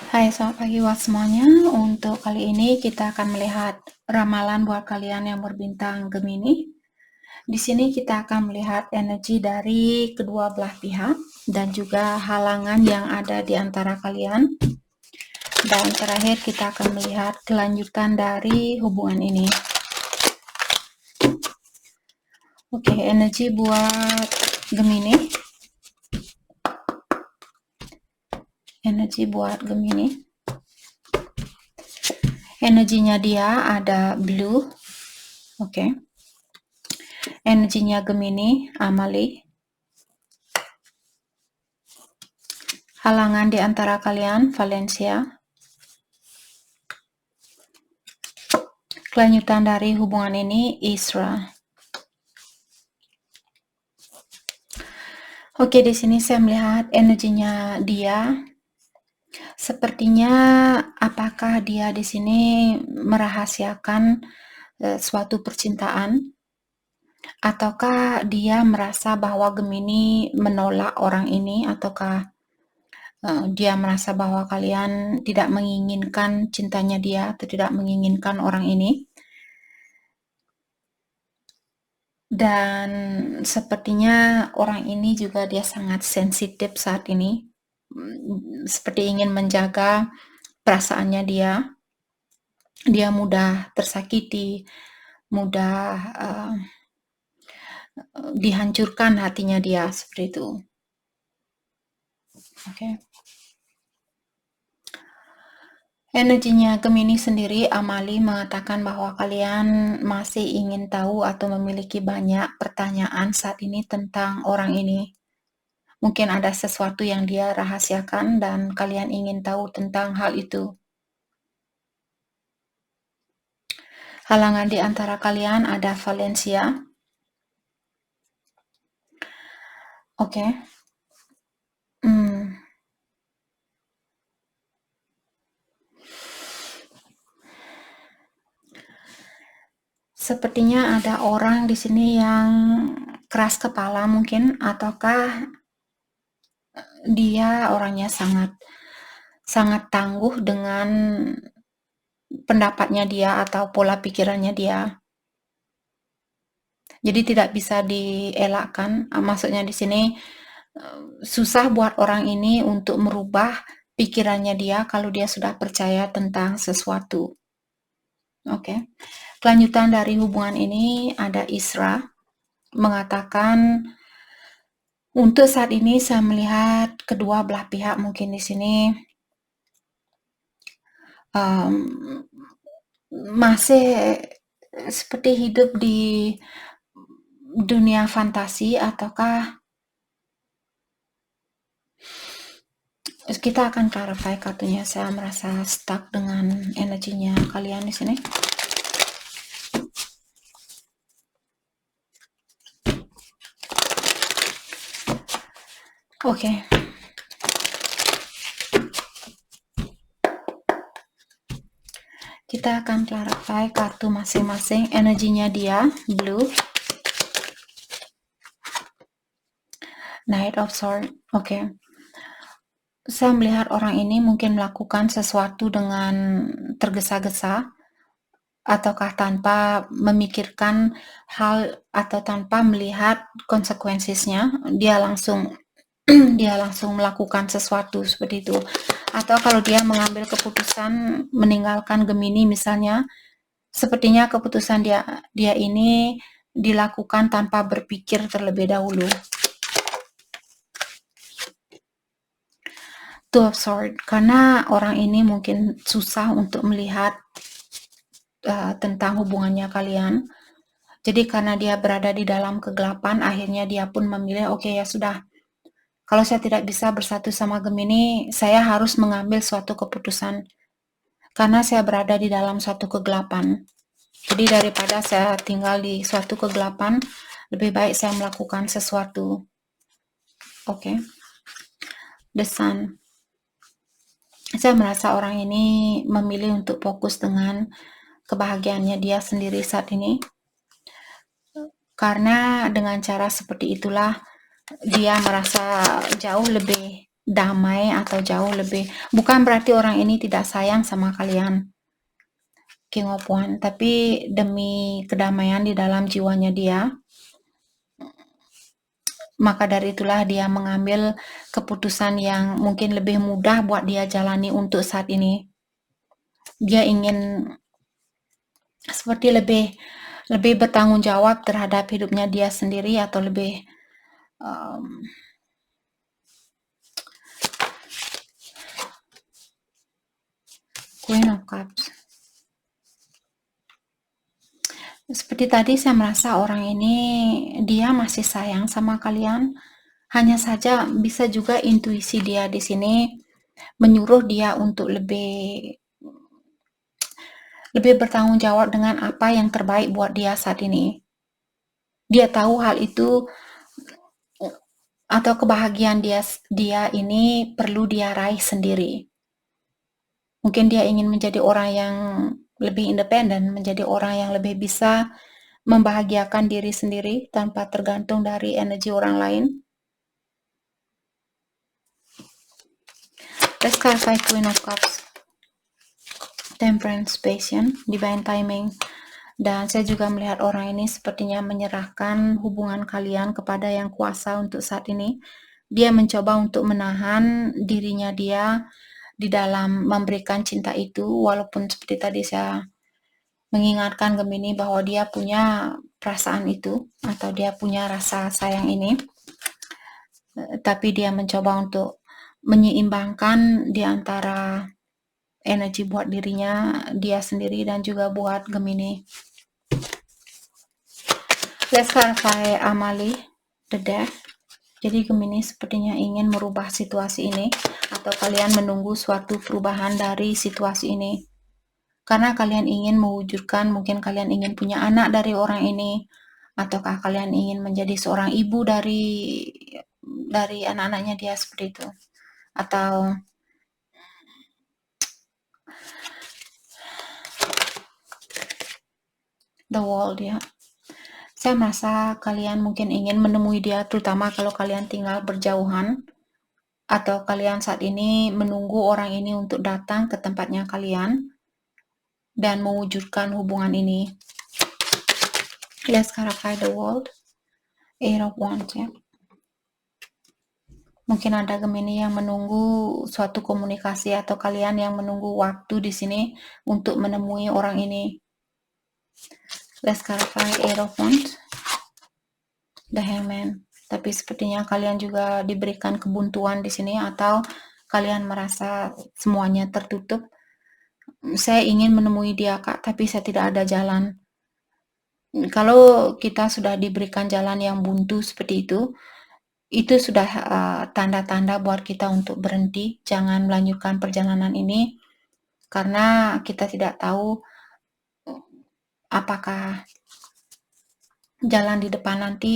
Hai, selamat pagi buat semuanya. Untuk kali ini kita akan melihat ramalan buat kalian yang berbintang Gemini. Di sini kita akan melihat energi dari kedua belah pihak dan juga halangan yang ada di antara kalian. Dan terakhir kita akan melihat kelanjutan dari hubungan ini. Oke, energi buat Gemini. Energi buat Gemini. Energinya dia ada blue. Oke. Energinya Gemini, Amali. Halangan di antara kalian, Valencia. Kelanjutan dari hubungan ini, Isra. Oke, di sini saya melihat energinya dia. Sepertinya apakah dia di sini merahasiakan suatu percintaan, ataukah dia merasa bahwa Gemini menolak orang ini, ataukah dia merasa bahwa kalian tidak menginginkan cintanya dia atau tidak menginginkan orang ini. Dan sepertinya orang ini juga dia sangat sensitif saat ini, seperti ingin menjaga perasaannya dia. Dia mudah tersakiti, mudah dihancurkan hatinya dia, seperti itu. Oke. Energinya Gemini sendiri, Amali mengatakan bahwa kalian masih ingin tahu atau memiliki banyak pertanyaan saat ini tentang orang ini. Mungkin ada sesuatu yang dia rahasiakan dan kalian ingin tahu tentang hal itu. Halangan di antara kalian ada Valencia. Oke. Sepertinya ada orang di sini yang keras kepala mungkin, ataukah dia orangnya sangat tangguh dengan pendapatnya dia atau pola pikirannya dia. Jadi tidak bisa dielakkan. Maksudnya di sini susah buat orang ini untuk merubah pikirannya dia kalau dia sudah percaya tentang sesuatu. Oke. Kelanjutan dari hubungan ini ada Isra mengatakan, untuk saat ini saya melihat kedua belah pihak mungkin di sini masih seperti hidup di dunia fantasi, ataukah kita akan clarify kartunya. Saya merasa stuck dengan energinya kalian di sini. Oke. Kita akan clarify kartu masing-masing. Energinya dia, blue. Knight of Swords. Oke. Saya melihat orang ini mungkin melakukan sesuatu dengan tergesa-gesa, ataukah tanpa memikirkan hal atau tanpa melihat konsekuensinya, dia langsung melakukan sesuatu seperti itu. Atau kalau dia mengambil keputusan meninggalkan Gemini misalnya, sepertinya keputusan dia ini dilakukan tanpa berpikir terlebih dahulu. Two of Swords, karena orang ini mungkin susah untuk melihat tentang hubungannya kalian. Jadi karena dia berada di dalam kegelapan, akhirnya dia pun memilih, oke, ya sudah, kalau saya tidak bisa bersatu sama Gemini, saya harus mengambil suatu keputusan. Karena saya berada di dalam suatu kegelapan. Jadi daripada saya tinggal di suatu kegelapan, lebih baik saya melakukan sesuatu. Oke. The Sun. Saya merasa orang ini memilih untuk fokus dengan kebahagiaannya dia sendiri saat ini. Karena dengan cara seperti itulah dia merasa jauh lebih damai atau jauh lebih, bukan berarti orang ini tidak sayang sama kalian, King of Wands, tapi demi kedamaian di dalam jiwanya dia, maka dari itulah dia mengambil keputusan yang mungkin lebih mudah buat dia jalani untuk saat ini. Dia ingin seperti lebih bertanggung jawab terhadap hidupnya dia sendiri, atau lebih Queen of Cups. Seperti tadi saya merasa orang ini dia masih sayang sama kalian. Hanya saja bisa juga intuisi dia di sini menyuruh dia untuk lebih bertanggung jawab dengan apa yang terbaik buat dia saat ini. Dia tahu hal itu, atau kebahagiaan dia ini perlu dia raih sendiri. Mungkin dia ingin menjadi orang yang lebih independen, menjadi orang yang lebih bisa membahagiakan diri sendiri tanpa tergantung dari energi orang lain. Let's clarify Queen of Cups, Temperance, Patience, Divine Timing. Dan saya juga melihat orang ini sepertinya menyerahkan hubungan kalian kepada Yang Kuasa untuk saat ini. Dia mencoba untuk menahan dirinya dia di dalam memberikan cinta itu, walaupun seperti tadi saya mengingatkan Gemini bahwa dia punya perasaan itu, atau dia punya rasa sayang ini, tapi dia mencoba untuk menyeimbangkan di antara energi buat dirinya dia sendiri dan juga buat Gemini. Let's clarify Amali, the Death. Jadi Gemini sepertinya ingin merubah situasi ini, atau kalian menunggu suatu perubahan dari situasi ini. Karena kalian ingin mewujudkan, mungkin kalian ingin punya anak dari orang ini, ataukah kalian ingin menjadi seorang ibu dari anak-anaknya dia, seperti itu. Atau the world ya. Saya merasa kalian mungkin ingin menemui dia, terutama kalau kalian tinggal berjauhan, atau kalian saat ini menunggu orang ini untuk datang ke tempatnya kalian dan mewujudkan hubungan ini. Let's clarify the world. Eight of Wands ya. Mungkin ada Gemini yang menunggu suatu komunikasi, atau kalian yang menunggu waktu di sini untuk menemui orang ini. Let's clarify Eight of Wands, the Hangman. Tapi sepertinya kalian juga diberikan kebuntuan di sini, atau kalian merasa semuanya tertutup. Saya ingin menemui dia, Kak, tapi saya tidak ada jalan. Kalau kita sudah diberikan jalan yang buntu seperti itu sudah tanda-tanda buat kita untuk berhenti, jangan melanjutkan perjalanan ini, karena kita tidak tahu apakah jalan di depan nanti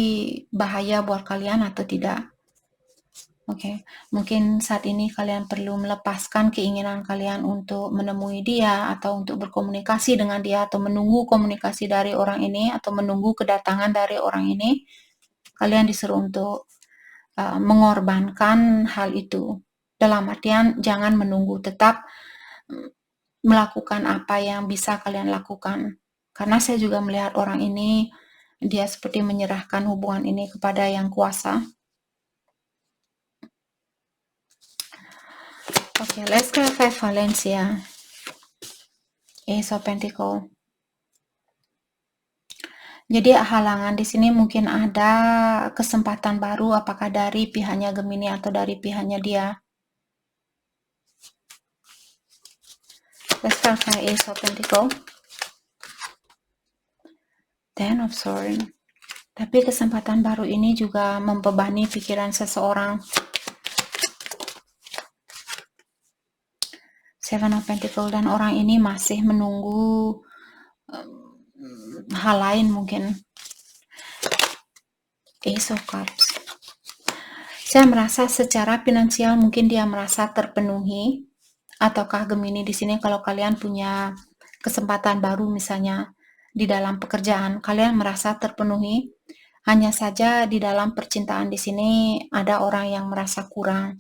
bahaya buat kalian atau tidak. Oke, mungkin saat ini kalian perlu melepaskan keinginan kalian untuk menemui dia, atau untuk berkomunikasi dengan dia, atau menunggu komunikasi dari orang ini, atau menunggu kedatangan dari orang ini. Kalian disuruh untuk mengorbankan hal itu. Dalam artian jangan menunggu, tetap melakukan apa yang bisa kalian lakukan. Karena saya juga melihat orang ini, dia seperti menyerahkan hubungan ini kepada Yang Kuasa. Oke, let's clarify Valencia. Ace of Pentacle. Jadi halangan di sini mungkin ada kesempatan baru, apakah dari pihaknya Gemini atau dari pihaknya dia. Let's clarify Ace of Pentacle. Ten of Swords. Tapi kesempatan baru ini juga membebani pikiran seseorang. Seven of Pentacle, dan orang ini masih menunggu hal lain mungkin. Ace of Cups. Saya merasa secara finansial mungkin dia merasa terpenuhi, ataukah Gemini di sini kalau kalian punya kesempatan baru misalnya di dalam pekerjaan, kalian merasa terpenuhi. Hanya saja di dalam percintaan di sini ada orang yang merasa kurang.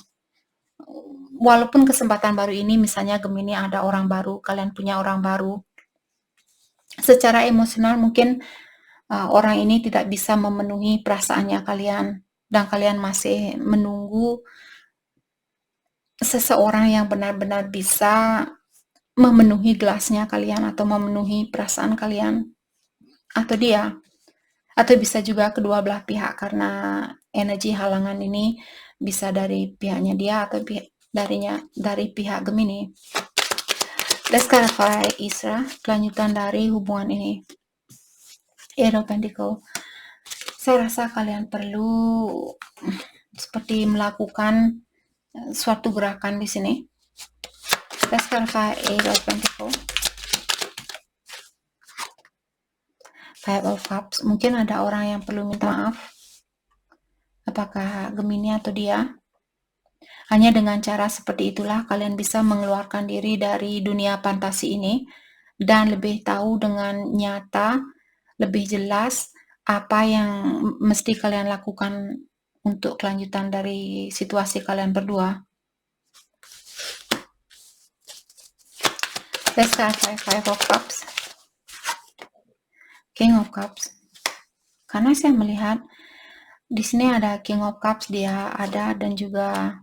walaupun kesempatan baru ini misalnya Gemini ada orang baru, kalian punya orang baru, secara emosional mungkin orang ini tidak bisa memenuhi perasaannya kalian dan kalian masih menunggu seseorang yang benar-benar bisa memenuhi gelasnya kalian atau memenuhi perasaan kalian atau dia. Atau bisa juga kedua belah pihak karena energi halangan ini bisa dari pihaknya dia atau dari pihak Gemini. Let's clarify Isra, kelanjutan dari hubungan ini. Eight of Pentacle. Saya rasa kalian perlu seperti melakukan suatu gerakan di sini. Let's clarify Eight of Pentacle. Five of Cups. Mungkin ada orang yang perlu minta maaf. Apakah Gemini atau dia? Hanya dengan cara seperti itulah kalian bisa mengeluarkan diri dari dunia fantasi ini dan lebih tahu dengan nyata, lebih jelas apa yang mesti kalian lakukan untuk kelanjutan dari situasi kalian berdua. Let's start Five of Cups. King of Cups. Karena saya melihat di sini ada King of Cups dia ada dan juga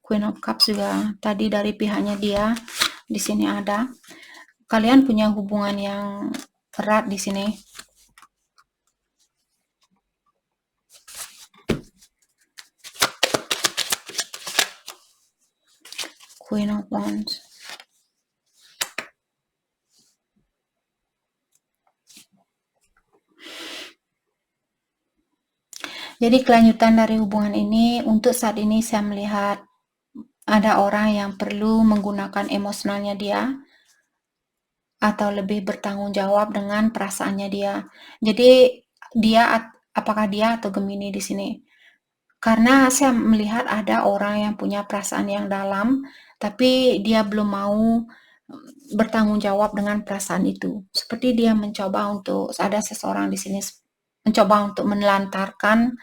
Queen of Cups juga tadi dari pihaknya dia di sini ada. Kalian punya hubungan yang erat di sini. Queen of Wands. Jadi kelanjutan dari hubungan ini, untuk saat ini saya melihat ada orang yang perlu menggunakan emosionalnya dia atau lebih bertanggung jawab dengan perasaannya dia. Jadi apakah dia atau Gemini di sini? Karena saya melihat ada orang yang punya perasaan yang dalam, tapi dia belum mau bertanggung jawab dengan perasaan itu. Seperti dia mencoba untuk, ada seseorang di sini mencoba untuk menelantarkan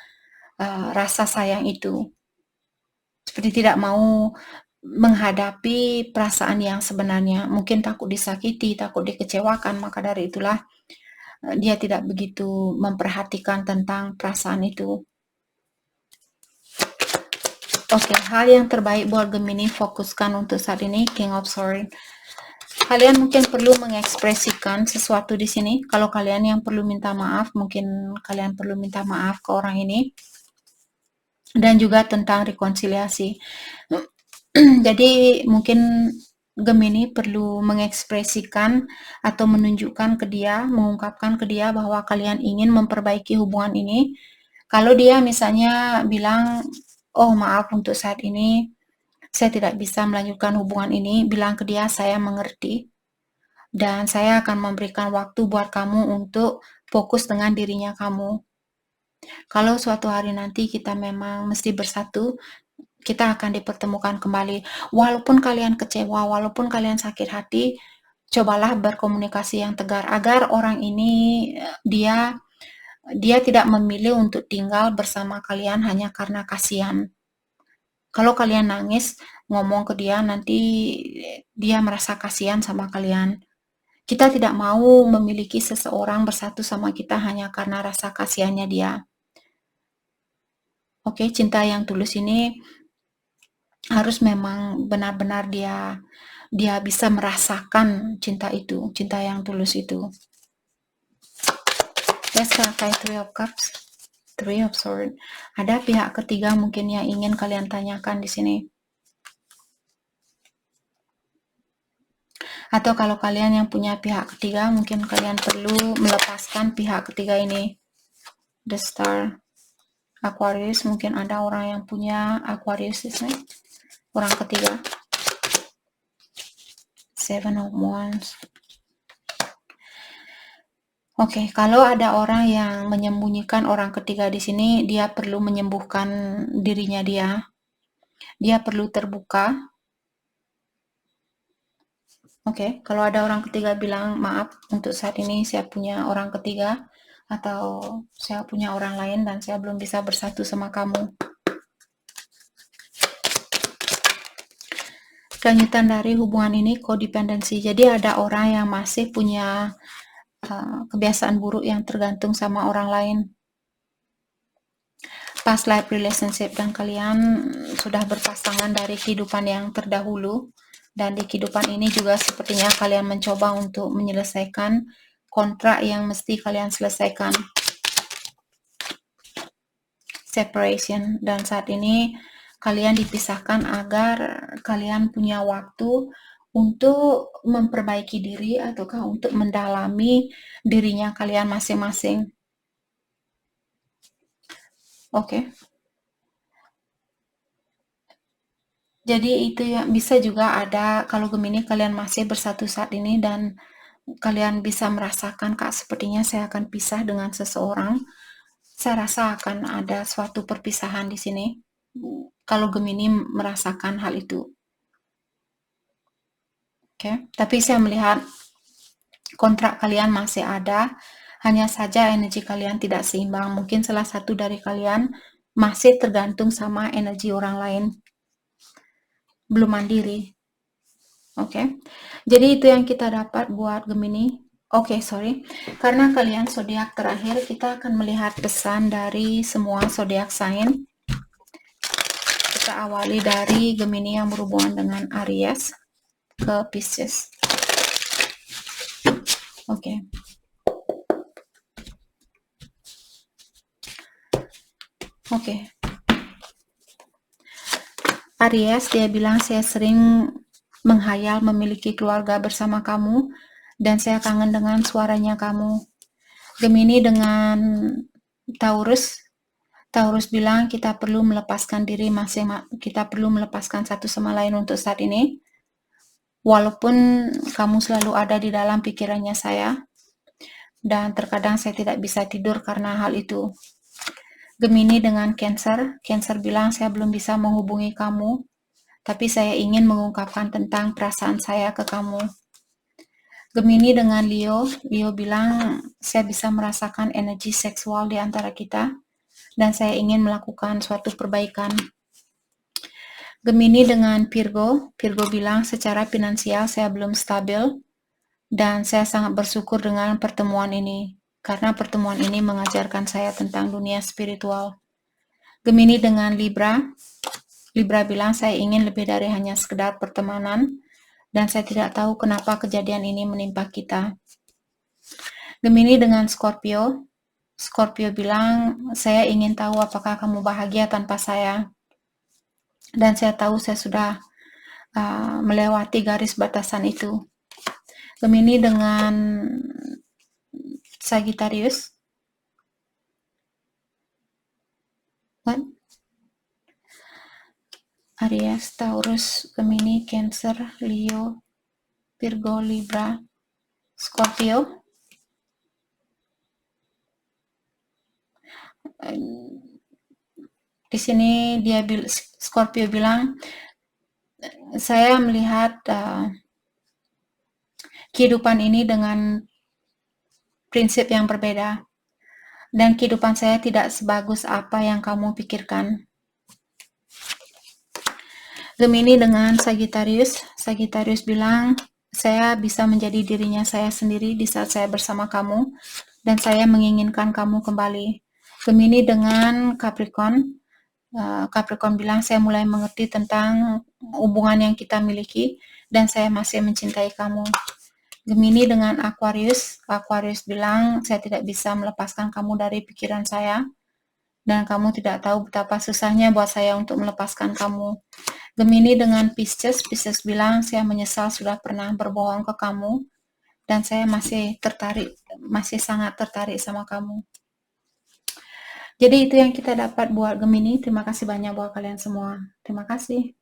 rasa sayang itu. Seperti tidak mau menghadapi perasaan yang sebenarnya. Mungkin takut disakiti, takut dikecewakan, maka dari itulah dia tidak begitu memperhatikan tentang perasaan itu. Oke, hal yang terbaik buat Gemini fokuskan untuk saat ini, King of Swords. Kalian mungkin perlu mengekspresikan sesuatu di sini. Kalau kalian yang perlu minta maaf, mungkin kalian perlu minta maaf ke orang ini. Dan juga tentang rekonsiliasi. Jadi mungkin Gemini perlu mengekspresikan atau menunjukkan ke dia, mengungkapkan ke dia bahwa kalian ingin memperbaiki hubungan ini. Kalau dia misalnya bilang, oh maaf untuk saat ini, saya tidak bisa melanjutkan hubungan ini, bilang ke dia, saya mengerti. Dan saya akan memberikan waktu buat kamu untuk fokus dengan dirinya kamu. Kalau suatu hari nanti kita memang mesti bersatu, kita akan dipertemukan kembali. Walaupun kalian kecewa, walaupun kalian sakit hati, cobalah berkomunikasi yang tegar agar orang ini dia tidak memilih untuk tinggal bersama kalian hanya karena kasihan. Kalau kalian nangis, ngomong ke dia, nanti dia merasa kasihan sama kalian. Kita tidak mau memiliki seseorang bersatu sama kita hanya karena rasa kasihannya dia. Oke, cinta yang tulus ini harus memang benar-benar dia bisa merasakan cinta itu, cinta yang tulus itu. Let's clarify Three of Cups, Three of Swords. Ada pihak ketiga mungkin yang ingin kalian tanyakan di sini. Atau kalau kalian yang punya pihak ketiga, mungkin kalian perlu melepaskan pihak ketiga ini. The Star, Aquarius, mungkin ada orang yang punya Aquarius di sini. Orang ketiga. Seven of Wands. Oke, kalau ada orang yang menyembunyikan orang ketiga di sini, dia perlu menyembuhkan dirinya dia. Dia perlu terbuka. Oke, kalau ada orang ketiga bilang, maaf, untuk saat ini saya punya orang ketiga, atau saya punya orang lain dan saya belum bisa bersatu sama kamu. Kelanjutan dari hubungan ini codependency. Jadi ada orang yang masih punya kebiasaan buruk yang tergantung sama orang lain. Past life relationship, dan kalian sudah berpasangan dari kehidupan yang terdahulu, dan di kehidupan ini juga sepertinya kalian mencoba untuk menyelesaikan kontrak yang mesti kalian selesaikan. Separation, dan saat ini kalian dipisahkan agar kalian punya waktu untuk memperbaiki diri ataukah untuk mendalami dirinya kalian masing-masing. Oke. Jadi itu ya, bisa juga ada kalau Gemini kalian masih bersatu saat ini dan kalian bisa merasakan, Kak, sepertinya saya akan pisah dengan seseorang. Saya rasa akan ada suatu perpisahan di sini. Kalau Gemini merasakan hal itu. Oke, tapi saya melihat kontrak kalian masih ada, hanya saja energi kalian tidak seimbang. Mungkin salah satu dari kalian masih tergantung sama energi orang lain, belum mandiri. Oke, jadi itu yang kita dapat buat Gemini. Oke, sorry. Karena kalian zodiak terakhir, kita akan melihat pesan dari semua zodiak sign. Kita awali dari Gemini yang berhubungan dengan Aries ke Pisces. Oke. Oke. Aries, dia bilang saya sering menghayal memiliki keluarga bersama kamu dan saya kangen dengan suaranya kamu. Gemini dengan Taurus. Taurus bilang kita perlu melepaskan diri kita perlu melepaskan satu sama lain untuk saat ini. Walaupun kamu selalu ada di dalam pikirannya saya dan terkadang saya tidak bisa tidur karena hal itu. Gemini dengan Cancer. Cancer bilang saya belum bisa menghubungi kamu, tapi saya ingin mengungkapkan tentang perasaan saya ke kamu. Gemini dengan Leo. Leo bilang saya bisa merasakan energi seksual di antara kita dan saya ingin melakukan suatu perbaikan. Gemini dengan Virgo. Virgo bilang secara finansial saya belum stabil dan saya sangat bersyukur dengan pertemuan ini karena pertemuan ini mengajarkan saya tentang dunia spiritual. Gemini dengan Libra. Libra bilang saya ingin lebih dari hanya sekedar pertemanan dan saya tidak tahu kenapa kejadian ini menimpa kita. Gemini dengan Scorpio. Scorpio bilang saya ingin tahu apakah kamu bahagia tanpa saya dan saya tahu saya sudah melewati garis batasan itu. Gemini dengan Sagittarius. Aries, Taurus, Gemini, Cancer, Leo, Virgo, Libra, Scorpio. Di sini Scorpio bilang saya melihat kehidupan ini dengan prinsip yang berbeda dan kehidupan saya tidak sebagus apa yang kamu pikirkan. Gemini dengan Sagittarius. Sagittarius bilang saya bisa menjadi dirinya saya sendiri di saat saya bersama kamu dan saya menginginkan kamu kembali. Gemini dengan Capricorn. Capricorn bilang saya mulai mengerti tentang hubungan yang kita miliki dan saya masih mencintai kamu. Gemini dengan Aquarius. Aquarius bilang saya tidak bisa melepaskan kamu dari pikiran saya dan kamu tidak tahu betapa susahnya buat saya untuk melepaskan kamu. Gemini dengan Pisces. Pisces bilang saya menyesal sudah pernah berbohong ke kamu dan saya masih sangat tertarik sama kamu. Jadi itu yang kita dapat buat Gemini. Terima kasih banyak buat kalian semua. Terima kasih.